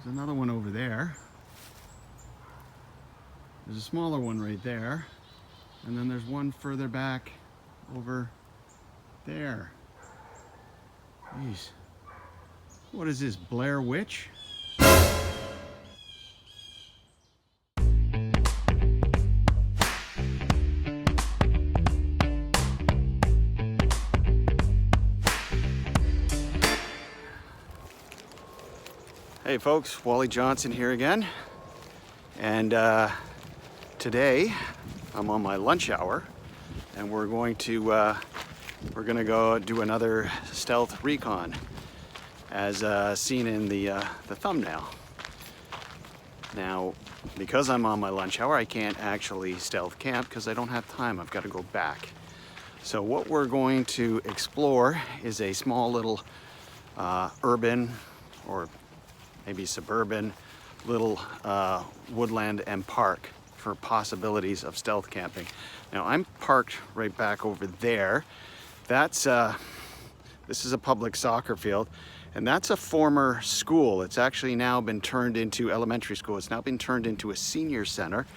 There's another one over there. There's a smaller one right there. And then there's one further back over there. Jeez. What is this, Blair Witch? Hey folks, Wally Johnson here again. And today I'm on my lunch hour and we're gonna go do another stealth recon as seen in the thumbnail. Now, because I'm on my lunch hour, I can't actually stealth camp because I don't have time. I've got to go back. So what we're going to explore is a small little urban or maybe suburban little woodland and park for possibilities of stealth camping. Now I'm parked right back over there. That's this is a public soccer field, and that's a former school. It's actually now been turned into elementary school. It's now been turned into a senior center.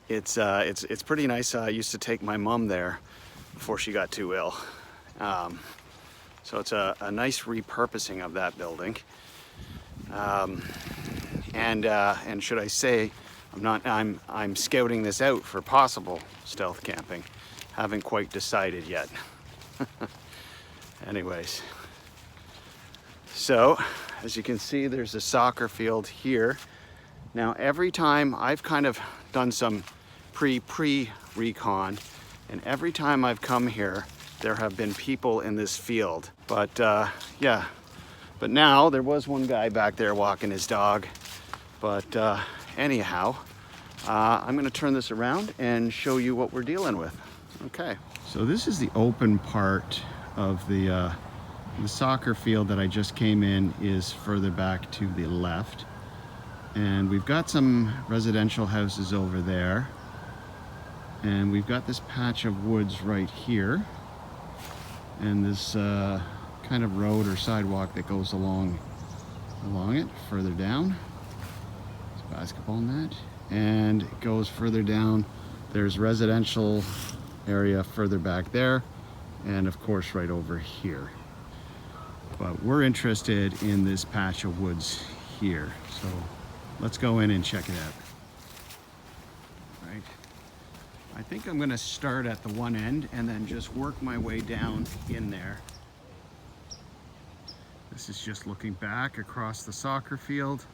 It's pretty nice. I used to take my mom there before she got too ill. So it's a nice repurposing of that building. And should I say, I'm scouting this out for possible stealth camping. Haven't quite decided yet. Anyways, so as you can see, there's a soccer field here. Now, every time I've kind of done some pre-recon, and every time I've come here, there have been people in this field. But yeah, but now there was one guy back there walking his dog. But anyhow, I'm gonna turn this around and show you what we're dealing with. Okay. So this is the open part of the soccer field that I just came in is further back to the left. And we've got some residential houses over there. And we've got this patch of woods right here. And this kind of road or sidewalk that goes along it further down. It's a basketball net. And it goes further down. There's residential area further back there. And of course right over here. But we're interested in this patch of woods here. So let's go in and check it out. Right. I think I'm gonna start at the one end and then just work my way down in there. This is just looking back across the soccer field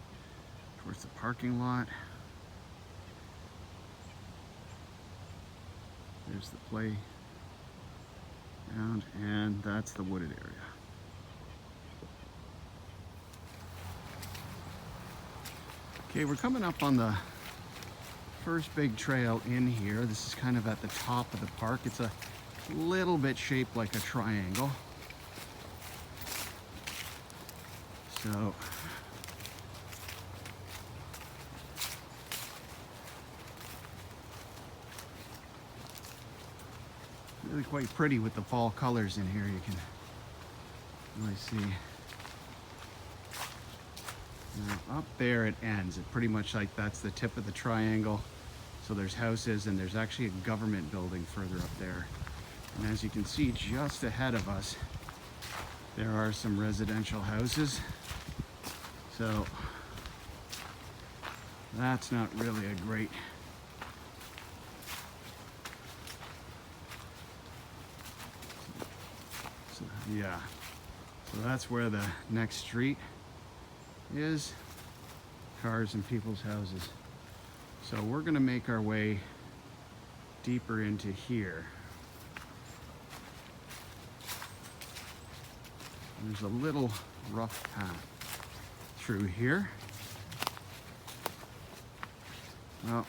towards the parking lot. There's the playground, and that's the wooded area. Okay, we're coming up on the first big trail in here. This is kind of at the top of the park. It's a little bit shaped like a triangle. So really quite pretty with the fall colors in here. You can really see. Now, up there it ends. It pretty much like that's the tip of the triangle. So there's houses and there's actually a government building further up there. And as you can see just ahead of us, there are some residential houses. So that's not really a great yeah. So that's where the next street is. Cars and people's houses. So we're gonna make our way deeper into here. There's a little rough path through here. Well,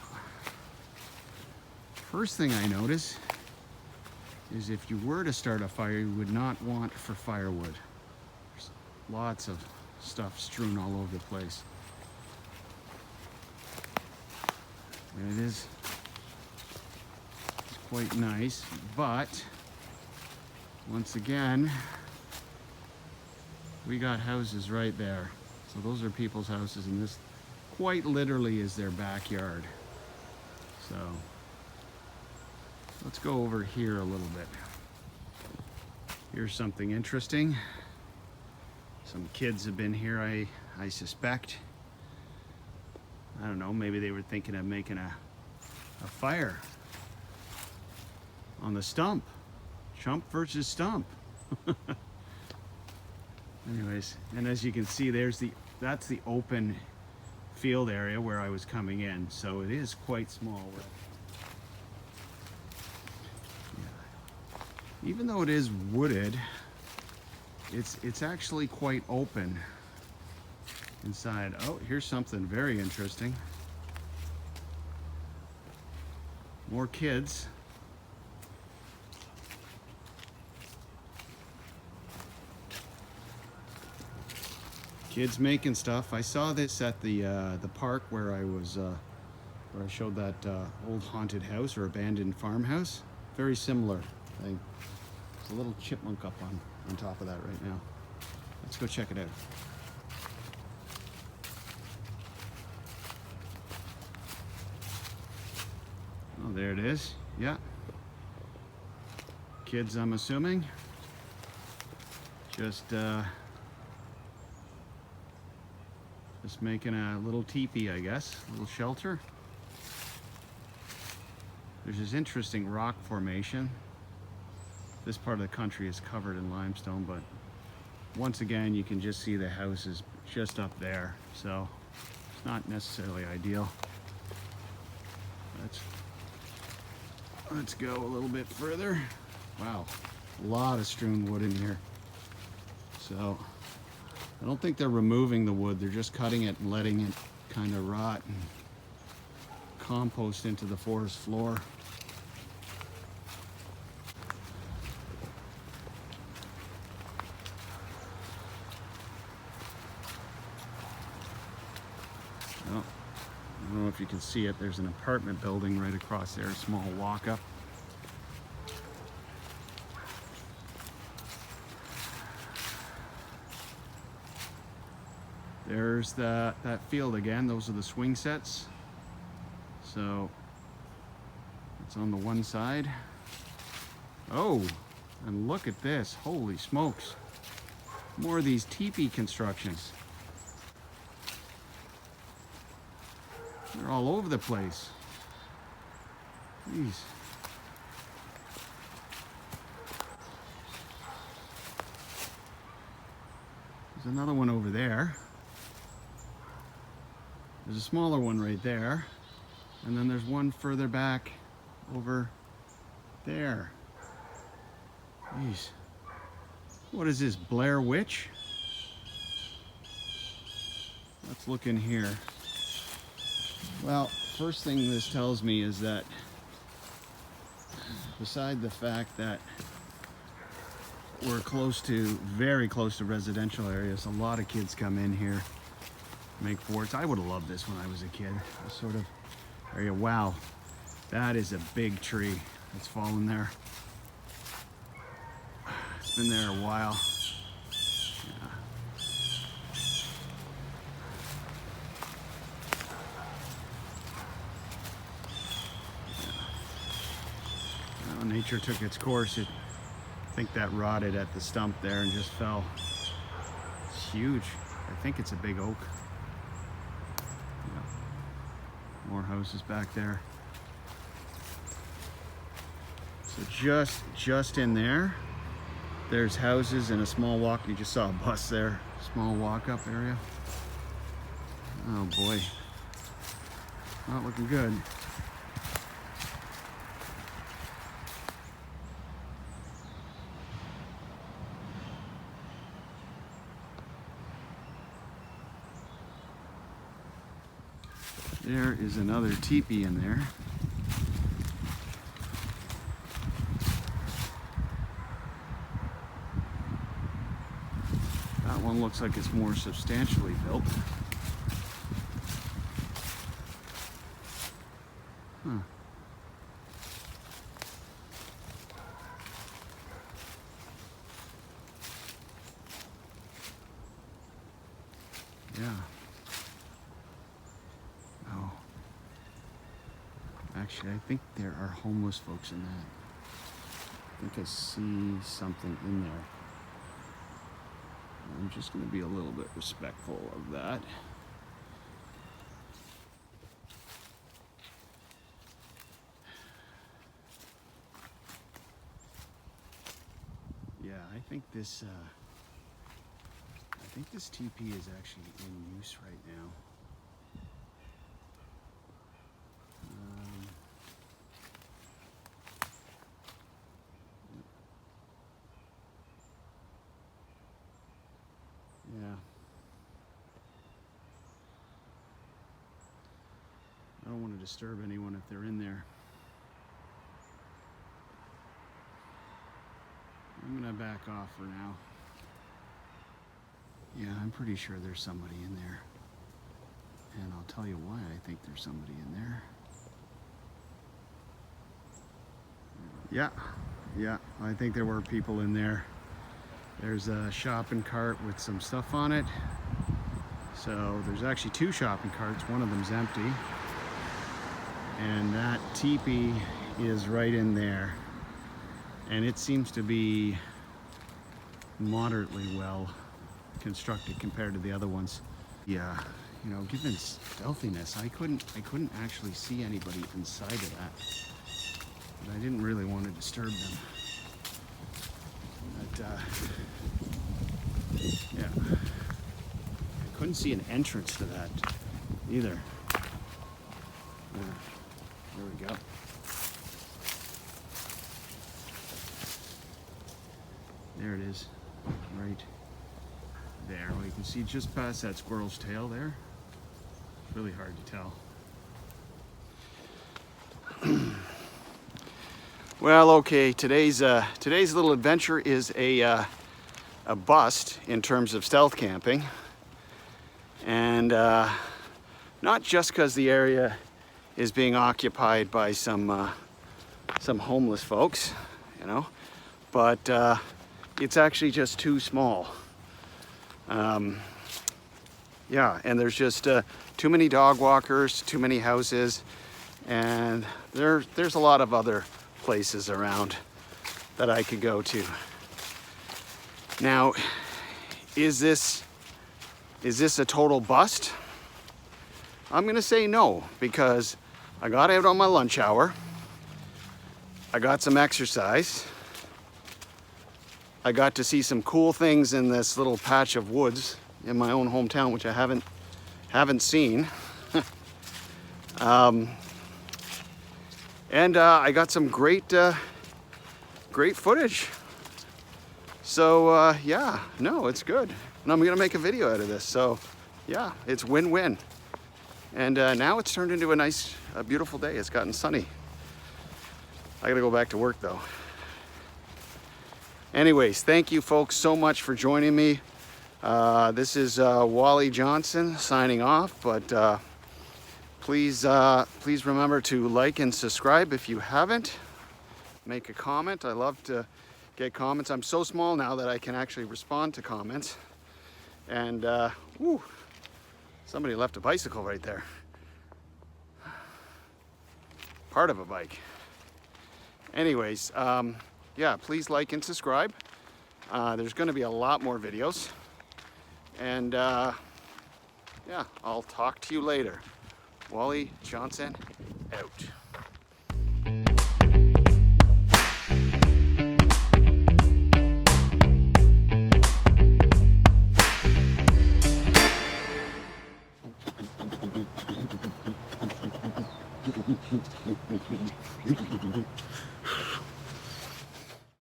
first thing I notice is if you were to start a fire, you would not want for firewood. There's lots of stuff strewn all over the place. And it is quite nice, but once again, we got houses right there. So those are people's houses, and this quite literally is their backyard. So let's go over here a little bit. Here's something interesting. Some kids have been here, I suspect. I don't know, maybe they were thinking of making a fire on the stump. Chump versus stump. Anyways, and as you can see, that's the open field area where I was coming in. So it is quite small. Yeah. Even though it is wooded, it's actually quite open inside. Oh, here's something very interesting. More kids. Kids making stuff. I saw this at the park where I was, where I showed that old haunted house or abandoned farmhouse. Very similar thing. There's a little chipmunk up on top of that right now. Let's go check it out. Oh, there it is. Yeah. Kids, I'm assuming. Just making a little teepee, I guess, a little shelter. There's this interesting rock formation. This part of the country is covered in limestone, but once again, you can just see the houses just up there, so it's not necessarily ideal. Let's go a little bit further. Wow, a lot of strewn wood in here. So I don't think they're removing the wood, they're just cutting it and letting it kind of rot and compost into the forest floor. Well, I don't know if you can see it, there's an apartment building right across there, a small walk up. There's that field again. Those are the swing sets. So it's on the one side. Oh, and look at this. Holy smokes. More of these teepee constructions. They're all over the place. Jeez. There's another one over there. There's a smaller one right there, and then there's one further back over there. Jeez. What is this, Blair Witch? Let's look in here. Well, first thing this tells me is that beside the fact that we're very close to residential areas, a lot of kids come in here, make forts. I would have loved this when I was a kid, this sort of area. Wow, that is a big tree that's fallen there. It's been there a while. Yeah. Well, nature took its course. I think that rotted at the stump there and just fell. It's huge. I think it's a big oak. More houses back there. So just in there, there's houses and a small walk. You just saw a bus there. Small walk-up area. Oh boy, not looking good. There is another teepee in there. That one looks like it's more substantially built. Huh. Yeah. Oh. Actually, I think there are homeless folks in that. I think I see something in there. I'm just going to be a little bit respectful of that. Yeah, I think this TP is actually in use right now. Yeah. I don't want to disturb anyone if they're in there. I'm gonna back off for now. Yeah, I'm pretty sure there's somebody in there. And I'll tell you why I think there's somebody in there. Yeah, I think there were people in there. There's a shopping cart with some stuff on it. So there's actually two shopping carts. One of them's empty. And that teepee is right in there. And it seems to be moderately well constructed compared to the other ones. Yeah, you know, given stealthiness, I couldn't actually see anybody inside of that. But I didn't really want to disturb them. But yeah, I couldn't see an entrance to that either. There we go. There it is, right there. Well, you can see just past that squirrel's tail there. It's really hard to tell. Well, okay, today's little adventure is a bust in terms of stealth camping. And not just because the area is being occupied by some homeless folks, you know, but it's actually just too small. Yeah, and there's just too many dog walkers, too many houses, and there's a lot of other places around that I could go to. Now, is this a total bust? I'm gonna say no, because I got out on my lunch hour, I got some exercise, I got to see some cool things in this little patch of woods in my own hometown, which I haven't seen. And I got some great footage. So yeah, no, it's good. And I'm gonna make a video out of this. So yeah, it's win-win. And now it's turned into a beautiful day. It's gotten sunny. I gotta go back to work though. Anyways, thank you folks so much for joining me. This is Wally Johnson signing off, but please remember to like and subscribe if you haven't. Make a comment. I love to get comments. I'm so small now that I can actually respond to comments. And whew, somebody left a bicycle right there. Part of a bike. Anyways, yeah, please like and subscribe. There's going to be a lot more videos. And yeah, I'll talk to you later. Wally Johnson out.